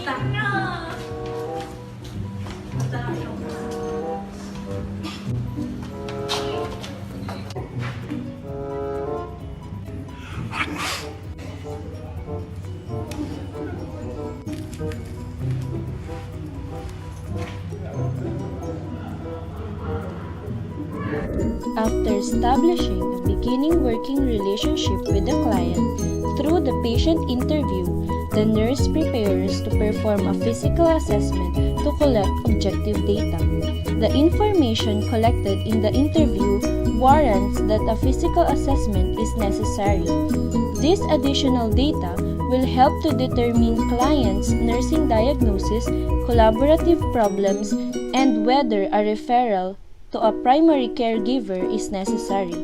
After establishing a beginning working relationship with the client through the patient interview, the nurse prepares to perform a physical assessment to collect objective data. The information collected in the interview warrants that a physical assessment is necessary. This additional data will help to determine clients' nursing diagnosis, collaborative problems, and whether a referral to a primary caregiver is necessary.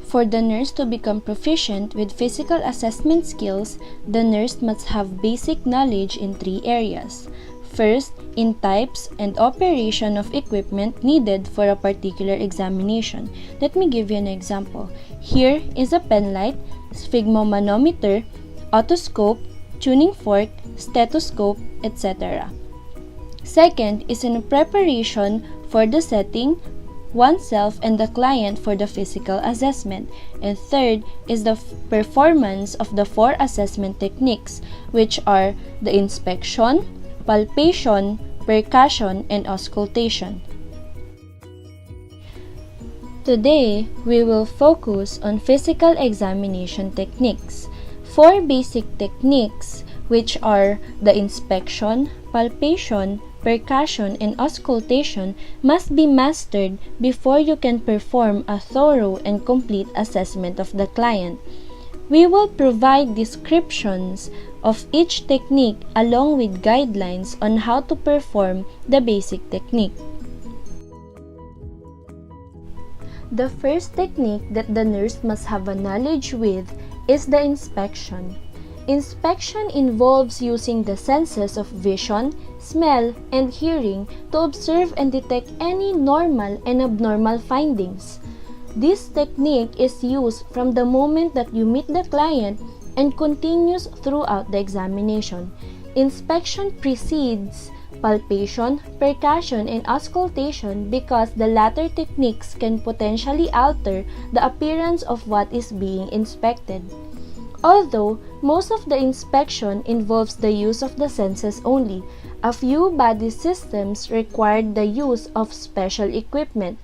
For the nurse to become proficient with physical assessment skills, the nurse must have basic knowledge in 3 areas. First, in types and operation of equipment needed for a particular examination. Let me give you an example. Here is a pen light, sphygmomanometer, otoscope, tuning fork, stethoscope, etc. Second is in preparation for the setting, oneself and the client for the physical assessment. And third is the performance of the 4 assessment techniques, which are the inspection, palpation, percussion, and auscultation. Today, we will focus on physical examination techniques. 4 basic techniques, which are the inspection, palpation, percussion, and auscultation, must be mastered before you can perform a thorough and complete assessment of the client. We will provide descriptions of each technique along with guidelines on how to perform the basic technique. The first technique that the nurse must have a knowledge with is the inspection. Inspection involves using the senses of vision, smell, and hearing to observe and detect any normal and abnormal findings. This technique is used from the moment that you meet the client and continues throughout the examination. Inspection precedes palpation, percussion, and auscultation because the latter techniques can potentially alter the appearance of what is being inspected. Although most of the inspection involves the use of the senses only, a few body systems require the use of special equipment,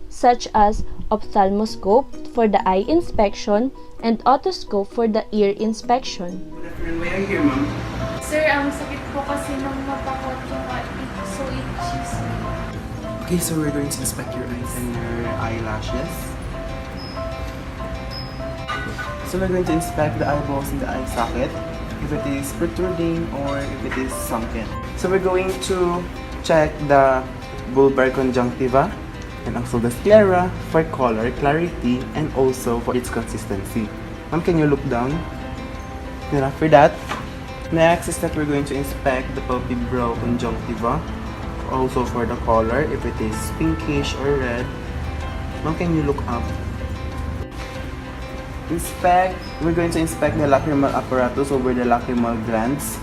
such as ophthalmoscope for the eye inspection and otoscope for the ear inspection. Good afternoon, may I hear, ma'am? Sir, ang sakit po kasi ng mata ko at so itches. Okay, so we're going to inspect your eyes and your eyelashes. So we're going to inspect the eyeballs and the eye socket, if it is protruding or if it is sunken. So we're going to check the bulbar conjunctiva and also the sclera for color, clarity, and also for its consistency. Ma'am, can you look down? Then after that, next is that we're going to inspect the palpebral conjunctiva, also for the color, if it is pinkish or red. Ma'am, can you look up? We're going to inspect the lacrimal apparatus over the lacrimal glands.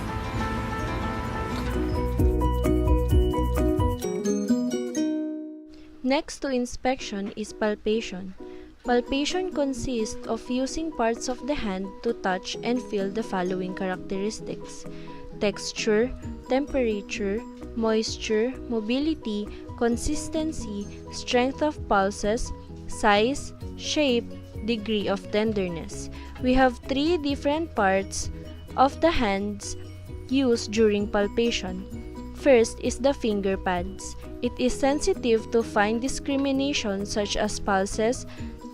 Next to inspection is palpation. Palpation consists of using parts of the hand to touch and feel the following characteristics: texture, temperature, moisture, mobility, consistency, strength of pulses, size, shape, degree of tenderness. We have 3 different parts of the hands used during palpation. First is the finger pads. It is sensitive to fine discrimination such as pulses,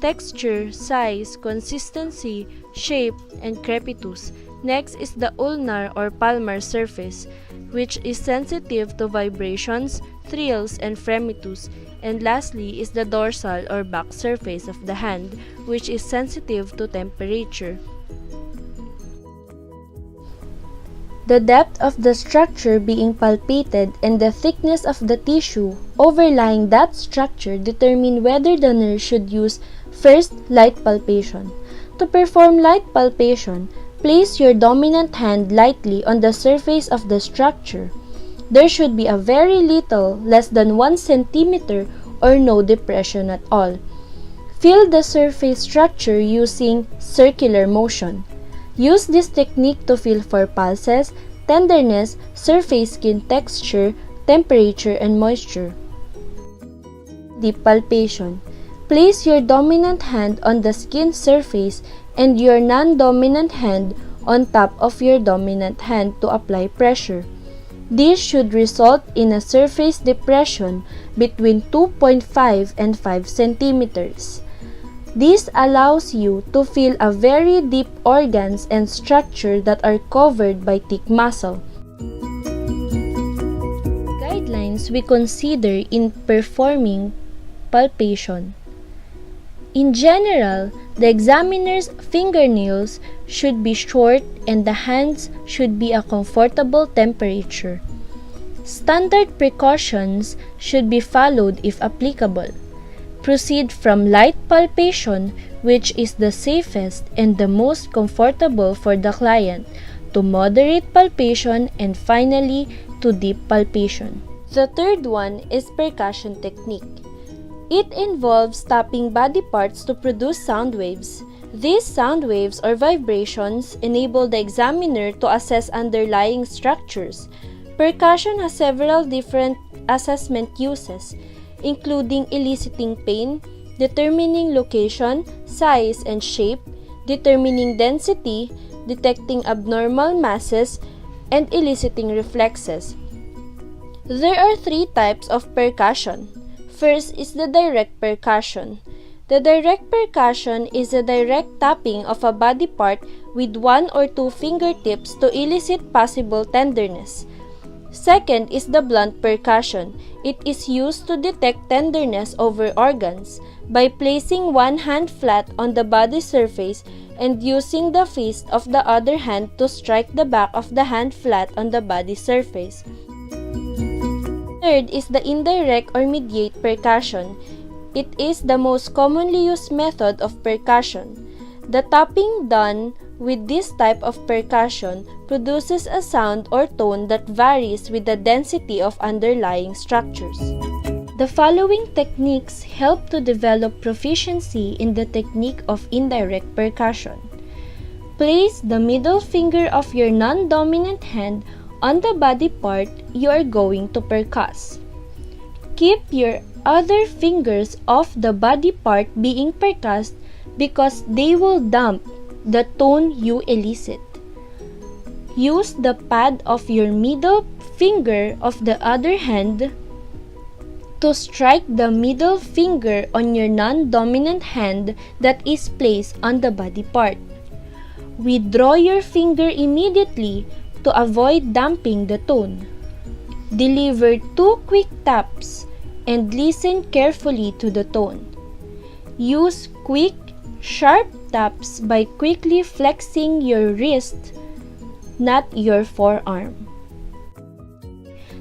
texture, size, consistency, shape, and crepitus. Next is the ulnar or palmar surface, which is sensitive to vibrations, thrills, and fremitus. And lastly is the dorsal or back surface of the hand, which is sensitive to temperature. The depth of the structure being palpated and the thickness of the tissue overlying that structure determine whether the nurse should use first light palpation. To perform light palpation, Place your dominant hand lightly on the surface of the structure. There should be a very little, less than 1 centimeter or no depression at all. Feel the surface structure using circular motion. Use this technique to feel for pulses, tenderness, surface skin texture, temperature, and moisture. Deep palpation. Place your dominant hand on the skin surface and your non-dominant hand on top of your dominant hand to apply pressure. This should result in a surface depression between 2.5 and 5 centimeters. This allows you to feel a very deep organs and structure that are covered by thick muscle. Guidelines we consider in performing palpation. In general, the examiner's fingernails should be short and the hands should be a comfortable temperature. Standard precautions should be followed if applicable. Proceed from light palpation, which is the safest and the most comfortable for the client, to moderate palpation, and finally to deep palpation. The third one is percussion technique. It involves tapping body parts to produce sound waves. These sound waves or vibrations enable the examiner to assess underlying structures. Percussion has several different assessment uses, including eliciting pain, determining location, size, and shape, determining density, detecting abnormal masses, and eliciting reflexes. There are 3 types of percussion. First is the direct percussion. The direct percussion is a direct tapping of a body part with 1 or 2 fingertips to elicit possible tenderness. Second is the blunt percussion. It is used to detect tenderness over organs by placing one hand flat on the body surface and using the fist of the other hand to strike the back of the hand flat on the body surface. Third is the indirect or mediate percussion. It is the most commonly used method of percussion. The tapping done with this type of percussion produces a sound or tone that varies with the density of underlying structures. The following techniques help to develop proficiency in the technique of indirect percussion. Place the middle finger of your non-dominant hand on the body part you are going to percuss. Keep your other fingers off the body part being percussed because they will damp the tone you elicit. Use the pad of your middle finger of the other hand to strike the middle finger on your non-dominant hand that is placed on the body part. Withdraw your finger immediately to avoid damping the tone. Deliver 2 quick taps and listen carefully to the tone. Use quick, sharp taps by quickly flexing your wrist, not your forearm.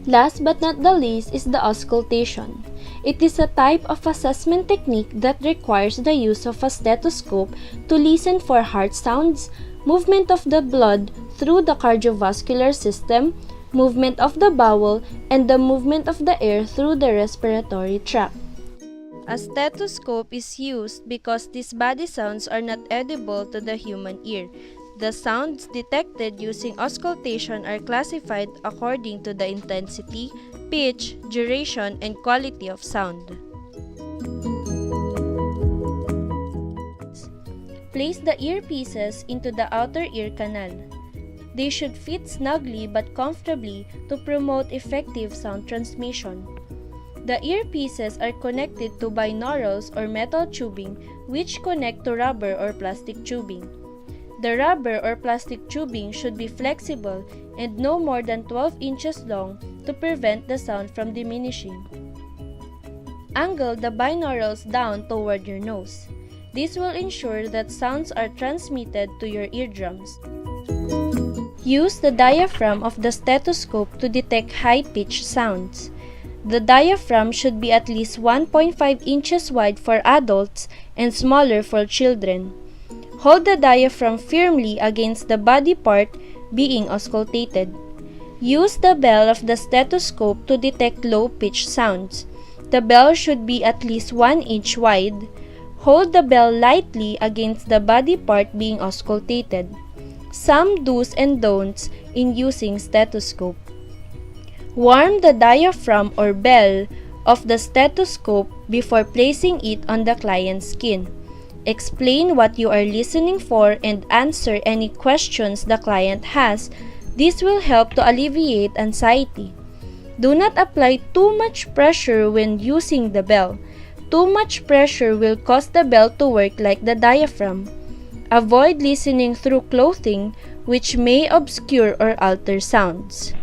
Last but not the least is the auscultation. It is a type of assessment technique that requires the use of a stethoscope to listen for heart sounds, movement of the blood through the cardiovascular system, movement of the bowel, and the movement of the air through the respiratory tract. A stethoscope is used because these body sounds are not audible to the human ear. The sounds detected using auscultation are classified according to the intensity, pitch, duration, and quality of sound. Place the earpieces into the outer ear canal. They should fit snugly but comfortably to promote effective sound transmission. The earpieces are connected to binaurals or metal tubing which connect to rubber or plastic tubing. The rubber or plastic tubing should be flexible and no more than 12 inches long to prevent the sound from diminishing. Angle the binaurals down toward your nose. This will ensure that sounds are transmitted to your eardrums. Use the diaphragm of the stethoscope to detect high-pitched sounds. The diaphragm should be at least 1.5 inches wide for adults and smaller for children. Hold the diaphragm firmly against the body part being auscultated. Use the bell of the stethoscope to detect low-pitched sounds. The bell should be at least 1 inch wide. Hold the bell lightly against the body part being auscultated. Some do's and don'ts in using stethoscope. Warm the diaphragm or bell of the stethoscope before placing it on the client's skin. Explain what you are listening for and answer any questions the client has. This will help to alleviate anxiety. Do not apply too much pressure when using the bell. Too much pressure will cause the bell to work like the diaphragm. Avoid listening through clothing, which may obscure or alter sounds.